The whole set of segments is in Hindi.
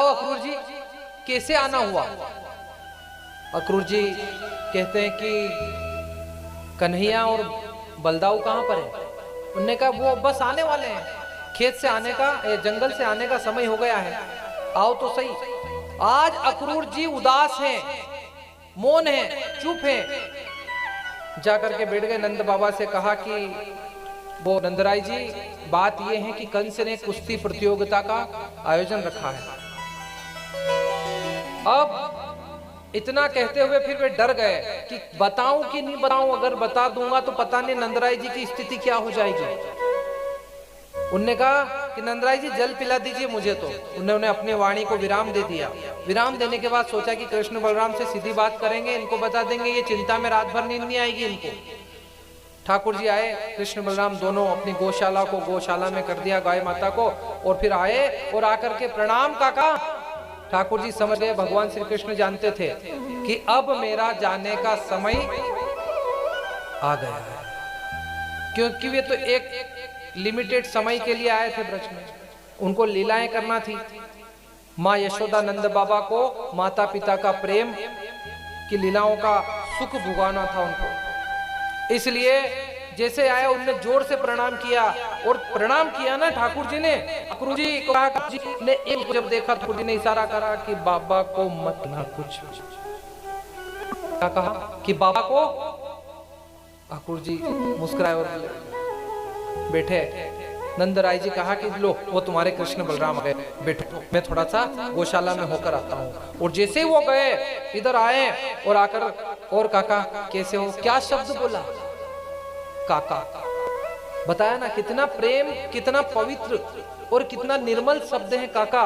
अक्रूर जी कैसे आना हुआ? अक्रूर जी कहते हैं कि कन्हैया और बलदाऊ कहाँ पर है? उन्होंने कहा वो बस आने वाले हैं, खेत से आने का, जंगल से आने का समय हो गया है, आओ तो सही। आज अक्रूर जी उदास हैं, मौन हैं, चुप हैं। जाकर के बैठ गए। नंद बाबा से कहा कि वो नंदराय जी, बात ये है कि कंस ने कुश्ती प्रतियोगिता का आयोजन रखा है। अब इतना कहते हुए फिर वे डर गए कि बताऊं कि नहीं बताऊं, अगर बता दूंगा तो पता नहीं नंदराय जी की स्थिति क्या हो जाएगी। उनने कहा कि नंदराय जी जल पिला दीजिए मुझे। तो उन्होंने अपनी वाणी को विराम दे दिया। विराम देने के बाद सोचा कि कृष्ण बलराम से सीधी बात करेंगे, इनको बता देंगे, ये चिंता में रात भर नींद नहीं आएगी इनको। ठाकुर जी आए, कृष्ण बलराम दोनों अपनी गौशाला को गौशाला में कर दिया गाय माता को, और फिर आए और आकर के प्रणाम काका। ठाकुर जी समझ गए, भगवान श्री कृष्ण जानते थे कि अब मेरा जाने का समय आ गया है, क्योंकि वे तो एक लिमिटेड समय के लिए आए थे ब्रज में, उनको लीलाएं करना थी। माँ यशोदा नंद बाबा को माता पिता का प्रेम की लीलाओं का सुख भुगाना था उनको। इसलिए जैसे आए उनने जोर से प्रणाम किया, और प्रणाम किया ना ठाकुर जी ने, अक्रूर जी को जी ने एक जब देखा, ठाकुर जी ने इशारा करा कि बाबा को मत ना कुछ। क्या कहा कि बाबा को? अक्रूर जी मुस्कुराए और बैठे। नंदराय जी कहा कि लो वो तुम्हारे कृष्ण बलराम आ गए, बैठो, मैं थोड़ा सा गौशाला में होकर आता हूँ। और जैसे ही वो गए, इधर आए और आकर, और काका कैसे हो? क्या शब्द बोला काका? बताया ना कितना प्रेम, कितना पवित्र और कितना निर्मल शब्द है काका।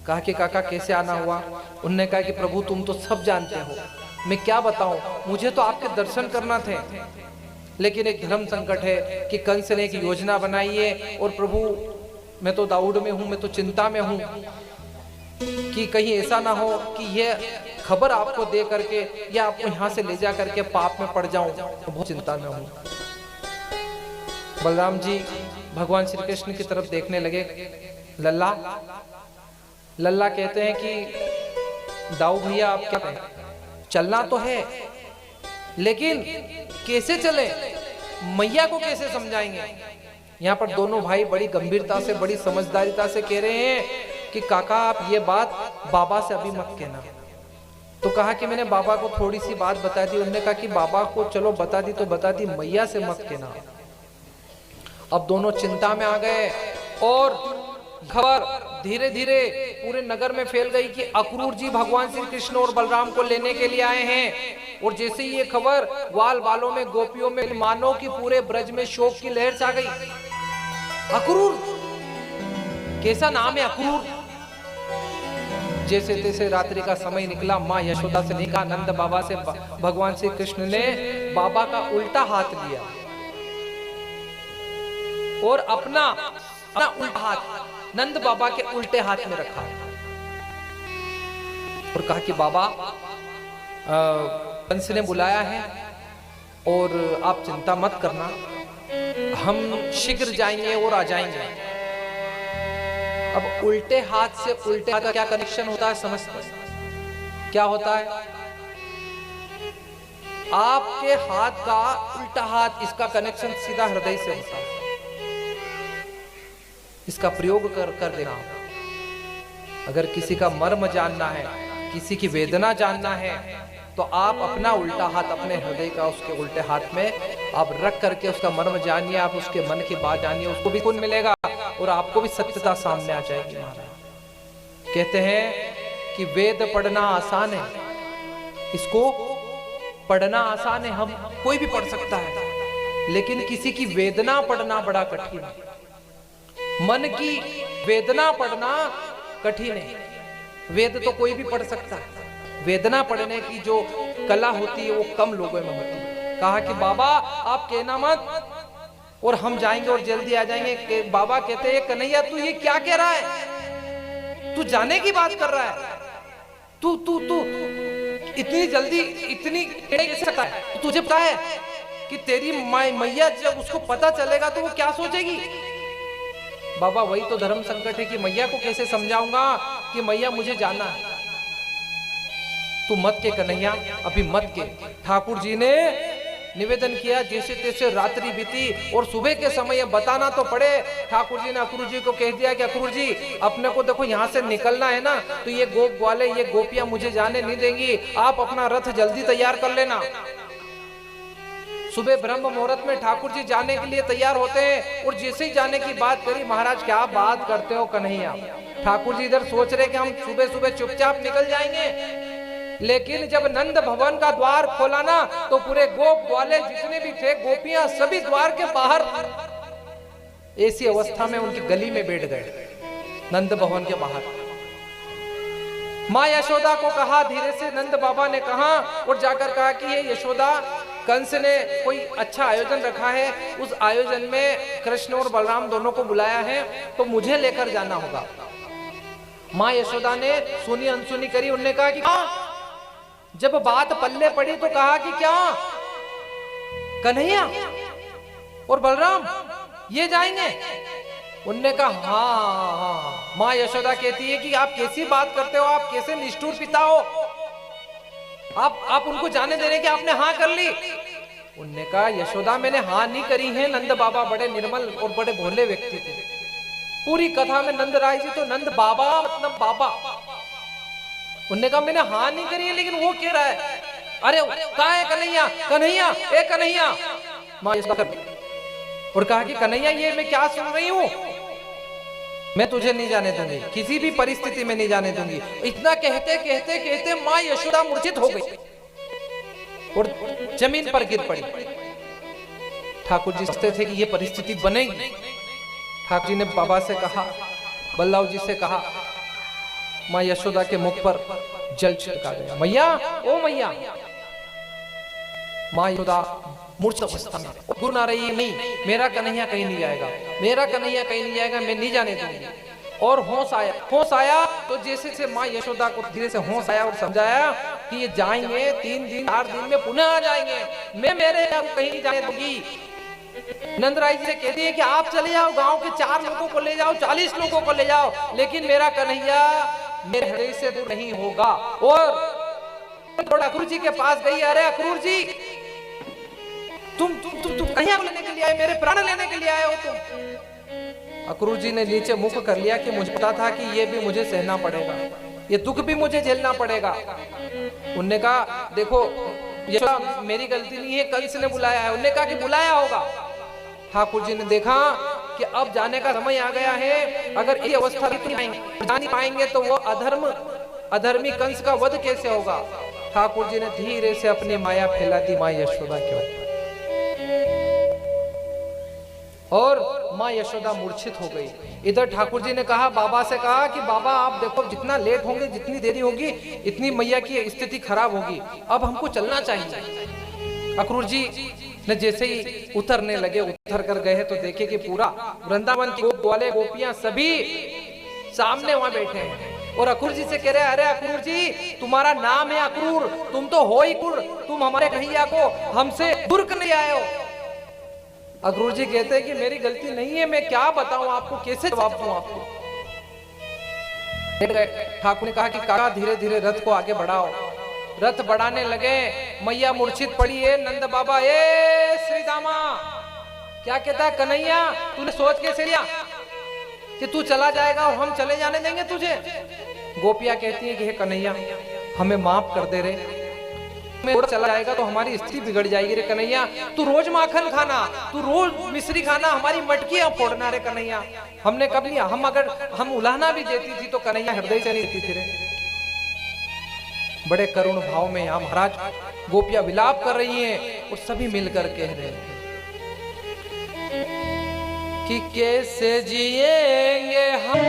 कहा कि काका कैसे आना हुआ? उनने कहा कि प्रभु तुम तो सब जानते हो, मैं क्या बताऊं, मुझे तो आपके दर्शन करना थे, लेकिन एक धर्म संकट है कि कंस ने एक योजना बनाई है, और प्रभु मैं तो दाऊद में हूं, मैं तो चिंता में हूं कि कहीं ऐसा ना हो कि ये खबर आपको दे करके या आपको यहाँ से ले जा करके पाप में पड़ जाऊं, तो बहुत चिंता में हूं। बलराम जी भगवान श्री कृष्ण की तरफ देखने लगे। लल्ला लल्ला कहते हैं कि दाऊ भैया आप क्या कहें, चलना तो है लेकिन कैसे चले, मैया को कैसे समझाएंगे? यहाँ पर दोनों भाई बड़ी गंभीरता से, बड़ी समझदारिता से कह रहे हैं कि काका आप ये बात बाबा से अभी मत कहना। तो कहा कि मैंने बाबा को थोड़ी सी बात बता दी। उन्होंने कहा कि बाबा को चलो बता दी तो बता दी, मैया से मत कहना। अब दोनों चिंता में आ गए, और खबर धीरे धीरे पूरे नगर में फैल गई कि अक्रूर जी भगवान श्री कृष्ण और बलराम को लेने के लिए आए हैं। और जैसे ही ये खबर ग्वाल बालों में, गोपियों में, मानो कि पूरे ब्रज में शोक की लहर छा गई। अक्रूर, कैसा नाम है अक्रूर? जैसे तैसे रात्रि का समय निकला, माँ यशोदा से निकला, नंद बाबा से भगवान श्री कृष्ण ने बाबा का उल्टा हाथ लिया और अपना उल्टा हाथ नंद बाबा के उल्टे हाथ में रखा और कहा कि बाबा कंस ने बुलाया है और आप चिंता मत करना, हम शीघ्र जाएंगे और आ जाएंगे। अब उल्टे हाथ से उल्टे हाथ का क्या कनेक्शन होता है समझते? क्या होता है? आपके हाथ का उल्टा हाथ, इसका कनेक्शन सीधा हृदय से होता है। इसका प्रयोग कर देना। अगर किसी का मर्म जानना है, किसी की वेदना जानना है, तो आप अपना उल्टा हाथ अपने हृदय का उसके उल्टे हाथ में आप रख करके उसका मर्म जानिए, आप उसके मन की बात जानिए, उसको भी पुण्य मिलेगा और आपको भी सत्यता सामने आ जाएगी। महाराज कहते हैं कि वेद पढ़ना आसान है, इसको पढ़ना आसान है, हम कोई भी पढ़ सकता है, लेकिन किसी की वेदना पढ़ना बड़ा कठिन है। मन की वेदना पढ़ना कठिन है। वेद तो कोई भी पढ़ सकता है, वेदना पढ़ने की जो कला होती है वो कम लोगों में होती है। कहा कि बाबा आप कहना मत और हम जाएंगे और जल्दी आ जाएंगे। बाबा कहते हैं कन्हैया तू ये क्या कह रहा है, तू जाने की बात कर रहा है, तू तू तू इतनी जल्दी इतनी कैसे सकता है? तुझे पता है कि तेरी मैया जब उसको पता चलेगा तो वो क्या सोचेगी? बाबा वही तो धर्म संकट है कि मैया को कैसे समझाऊंगा कि मैया मुझे जाना है। तू मत के कन्हैया, अभी मत के। ठाकुर जी ने निवेदन किया, जैसे तैसे रात्रि बीती और सुबह के समय बताना तो पड़े। ठाकुर जी ने अक्रूर जी को कह दिया कि अक्रूर जी अपने को देखो यहाँ से निकलना है ना, तो ये गोप वाले ये गोपियां मुझे जाने नहीं देंगी, आप अपना रथ जल्दी तैयार कर लेना। सुबह ब्रह्म मुहूर्त में ठाकुर जी जाने के लिए तैयार होते हैं और जैसे ही जाने की बात करी, महाराज क्या बात करते हो कन्हैया। ठाकुर जी इधर सोच रहे कि हम सुबह सुबह चुपचाप निकल जाएंगे, लेकिन जब नंद भवन का द्वार खोला ना तो पूरे गोप वाले जितने भी थे गोपियां सभी द्वार के बाहर ऐसी अवस्था में उनकी गली में बैठ गए नंद भवन के बाहर। माँ यशोदा को कहा, धीरे से नंद बाबा ने कहा और जाकर कहा कि ये यशोदा, कंस ने कोई अच्छा आयोजन रखा है, उस आयोजन में कृष्ण और बलराम दोनों को बुलाया है, तो मुझे लेकर जाना होगा। माँ यशोदा ने सुनी अनसुनी करी, उनने कहा कि जब बात पल्ले पड़ी तो कहा कि क्या कन्हैया और बलराम ये जाएंगे? उनने कहा हाँ। माँ यशोदा कहती है कि आप कैसी बात करते हो, आप कैसे निष्ठुर पिता हो, आप उनको जाने देने की आपने हाँ कर ली। उनने कहा यशोदा मैंने हाँ नहीं करी है, नंद बाबा बड़े निर्मल और बड़े भोले व्यक्ति थे। पूरी कथा में नंद राय जी तो नंद बाबा मतलब बाबा। उनने कहा मैंने हाँ नहीं करी है, लेकिन वो कह रहा है अरे कहाँ है कन्हैया, कन्हैया ए कन्हैया। माँ और कहा कि कन्हैया ये मैं क्या सुन रही हूँ, मैं तुझे नहीं जाने दूंगी, किसी भी परिस्थिति में नहीं जाने दूंगी। इतना कहते कहते कहते माँ यशोदा मूर्छित हो गई और जमीन पर गिर पड़ी। ठाकुर जी सोचते थे कि ये परिस्थिति बनेगी। ठाकुर जी ने बाबा से कहा, बल्लाव जी से कहा, माँ यशोदा के मुख पर जल छिड़का गया। मैया ओ मैया। माँ यशोदा मूर्छित अवस्था में गुण आ रही है, नहीं मेरा कन्हैया कहीं नहीं जाएगा, मेरा कन्हैया कहीं नहीं जाएगा, मैं नहीं जाने दूंगी। और होश आया तो जैसे से माँ यशोदा को धीरे से होश आया और समझाया कि ये जाएंगे 3 दिन 4 दिन में पुनः आ जाएंगे, मैं मेरे कहीं नहीं जाने दूंगी। नंदराय जी से कहती है कि आप चले जाओ, गांव के 4 लोगों को ले जाओ, 40 लोगों को ले जाओ, लेकिन मेरा कन्हैया मेरे हृदय से दूर नहीं होगा। और थोड़ा अक्रूर जी के पास गई, अरे अक्रूर जी तुम कन्हैया को लेने के लिए आए, मेरे प्राण लेने के लिए आए हो तुम। अक्रूर जी ने नीचे मुख कर लिया कि मुझे पता था कि ये भी मुझे सहना पड़ेगा, ये दुख भी मुझे झेलना पड़ेगा। उनने कहा देखो ये मेरी गलती नहीं है, कंस ने बुलाया है। उनने कहा कि बुलाया होगा। ठाकुर जी ने देखा कि अब जाने का समय आ गया है, अगर ये अवस्था जा नहीं पाएंगे तो वो अधर्मी कंस का वध कैसे होगा। ठाकुर जी ने धीरे से अपनी माया फैला दी माँ यशोदा के ऊपर और माँ यशोदा मूर्छित हो गई। इधर ठाकुर जी ने कहा, बाबा से कहा कि बाबा आप देखो जितना लेट होंगे, जितनी देरी होगी, इतनी मैया की स्थिति खराब होगी, अब हमको चलना चाहिए। अक्रूर जी ने जैसे ही उतरने लगे, उतर कर गए तो देखे कि पूरा वृंदावन के गोप वाले गोपियां सभी सामने वहां बैठे हैं और अक्रूर जी से कह रहे हैं, अरे अक्रूर जी तुम्हारा नाम है अक्रूर, तुम तो हो ही क्रूर, तुम हमारे कन्हैया को हमसे दूर करने आए हो। अक्रूर जी कहते हैं कि मेरी गलती नहीं है, मैं क्या बताऊं आपको, कैसे जवाब दूं आपको। ठाकुर ने कहा कि काका धीरे धीरे रथ को आगे बढ़ाओ। रथ बढ़ाने लगे, मैया मूर्छित पड़ी है। नंद बाबा ए श्रीदामा क्या कहता है, कन्हैया तूने सोच कैसे लिया कि तू चला जाएगा और हम चले जाने देंगे तुझे। गोपियां कहती है कि हे कन्हैया हमें माफ कर दे रे, चला जाएगा तो हमारी स्थिति बिगड़ जाएगी रे कन्हैया, तू रोज माखन खाना, तू रोज मिश्री खाना, हमारी मटकियां फोड़ना रे कन्हैया। हमने कब लिया, हम उलाहना भी देती थी तो कन्हैया हृदय से नहीं देती थी रे। बड़े करुण भाव में यहाँ महाराज गोपियां विलाप कर रही हैं और सभी मिलकर कह रहे हैं कि कैसे जिएंगे हम,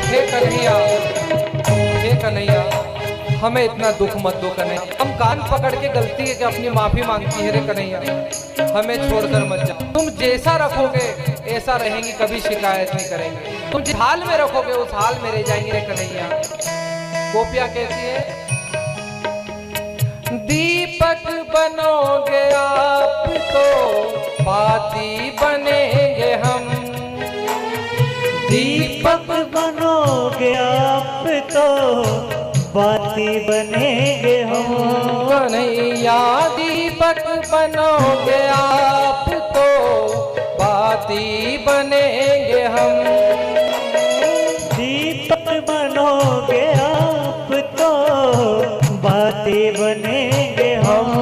हे कन्हैया हमें इतना दुख मत दो कन्हैया। हम कान पकड़ के गलती है कि अपनी माफी मांगती है रे कन्हैया, हमें छोड़कर मत जाओ। तुम जैसा रखोगे ऐसा रहेंगी, कभी शिकायत नहीं करेंगे। तुम जिस हाल में रखोगे उस हाल में रह जाएंगे रे कन्हैया। गोपियां कहती है दीपक बनोगे आप तो बाती बनेंगे हम। दीपक बनोगे आप तो बाती बनेंगे हम। कन्हैया दीपक बनोगे आप तो बाती बनेंगे हम। दीपक बनोगे आप तो बाती बनेंगे हम।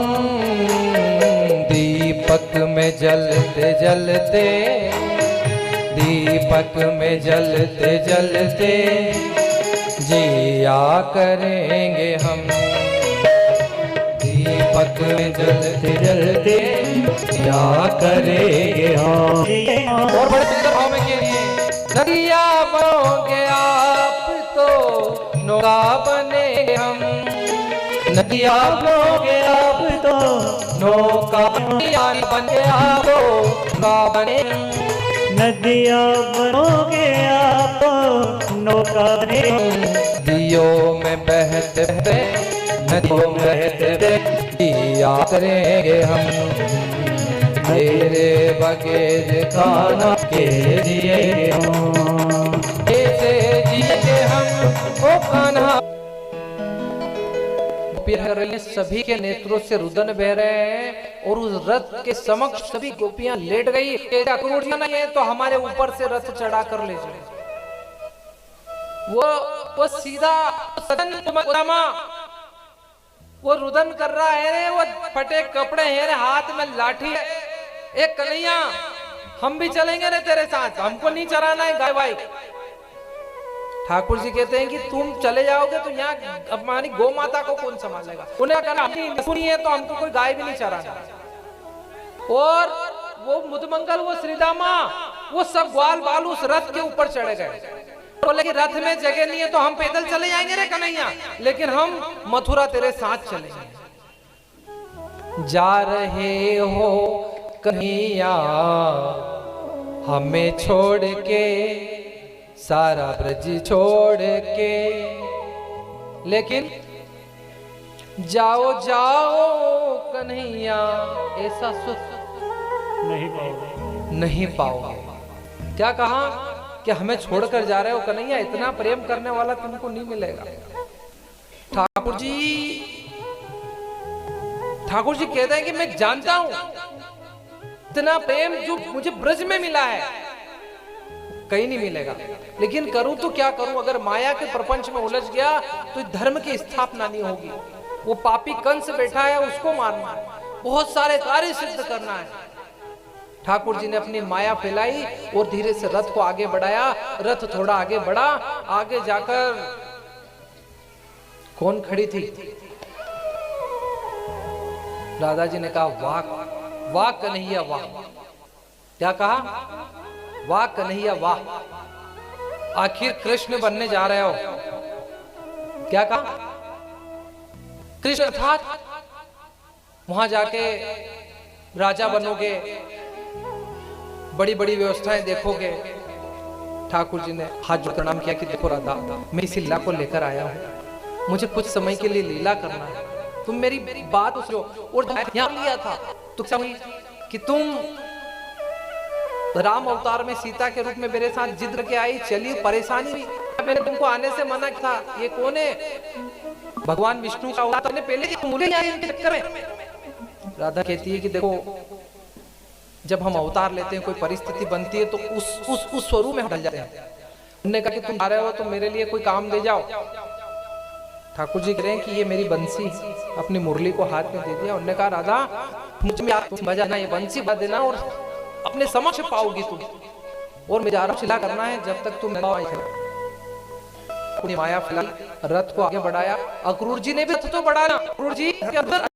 दीपक में जलते जलते, दीपक में जलते जलते जिया करेंगे हम। दीपक में जलते जलते जिया करेंगे हम। और बड़े सुंदर भाव में कह रही है, नदिया बनोगे आप तो नौका बनेंगे हम। नदिया बनोगे आप तो नौका बने आप नौका बने। नदिया बनोगे आप नौका बने। दियों में बहते बहते, नदियों में बहते बहते जिया करेंगे हम। तेरे बगैर खाना के जिए हम, कैसे जिए हम ओ कान्हा। सभी के नेत्रों से रुदन बह रहे हैं और उस रथ के समक्ष सभी गोपियां लेट गई। अक्रूर जी नहीं है तो हमारे ऊपर से रथ चढ़ा कर ले जाए। वो सीधा वो रुदन कर रहा है रे, वो फटे कपड़े हैं रे, हाथ में लाठी है। एक कन्हैया हम भी चलेंगे रे तेरे साथ, हमको नहीं चराना है गाय भाई। ठाकुर जी कहते हैं कि तुम चले जाओगे तो यहाँ हमारी गौ माता को कौन संभालेगा। उन्हें कहना सुनी है तो हमको कोई गाय भी नहीं चराना। और वो मुदमंगल, वो श्रीदामा, वो सब ग्वाल बाल उस रथ के ऊपर चढ़े गए। बोले कि रथ में जगह नहीं है तो हम पैदल चले जाएंगे रे कन्हैया, लेकिन हम मथुरा तेरे साथ चलेंगे। जा रहे हो कन्हैया हमें छोड़ के, सारा ब्रज छोड़ के, लेकिन जाओ जाओ कन्हैया ऐसा सुख नहीं पाओगे। क्या कहा कि हमें छोड़कर जा रहे हो कन्हैया, इतना प्रेम करने वाला तुमको नहीं मिलेगा। ठाकुर जी कहते हैं कि मैं जानता हूं इतना प्रेम जो मुझे ब्रज में मिला है कहीं नहीं मिलेगा, लेकिन करूं तो क्या करूं। अगर माया के प्रपंच में उलझ गया तो धर्म की स्थापना नहीं होगी। वो पापी कंस बैठा है, उसको मारना है, बहुत सारे कार्य सिद्ध करना है। ठाकुर जी ने अपनी माया फैलाई और धीरे से रथ को आगे बढ़ाया। रथ थोड़ा आगे बढ़ा, आगे जाकर कौन खड़ी थी? राधा जी ने कहा वाह वाह कन्हैया वाह। क्या कहा? वाह कन्हैया वाह, आखिर कृष्ण बनने जा रहे हो। क्या कहा? कृष्ण अर्थात वहां जाके राजा बनोगे, बड़ी बड़ी व्यवस्थाएं देखोगे। ठाकुर जी ने हाथ जोड़ प्रणाम किया कि देखो राधा, मैं इस लीला को लेकर आया हूं, मुझे कुछ समय के लिए लीला करना है, तुम मेरी बात सुनो। और यहाँ लिया था तो कि तुम राम अवतार में सीता के रूप में मेरे साथ जिद करके आई, चली परेशानी हुई, मैंने तुमको आने से मना किया था। ये कौन है? भगवान विष्णु का अवतार, तुमने पहले मुझे आई इनके चक्कर में। राधा कहती है कि देखो जब हम अवतार लेते हैं, कोई परिस्थिति बनती है तो उस स्वरूप में ढल जाते हैं। उन्होंने कहा कि तुम आ रहे हो तो मेरे लिए कोई काम दे जाओ। ठाकुर जी कह रहे हैं कि ये मेरी बंसी, अपनी मुरली को हाथ में दे दिया। उन्होंने कहा राधा मुझ में बजाना, ये बंसी बजा देना और अपने समक्ष पाओगी तुम, और मुझे आराम चिल्ला करना है जब तक तुम माया फैलाई, रथ को आगे बढ़ाया। अक्रूर जी ने भी रथ तो बढ़ाया। अक्रूर जी के अंदर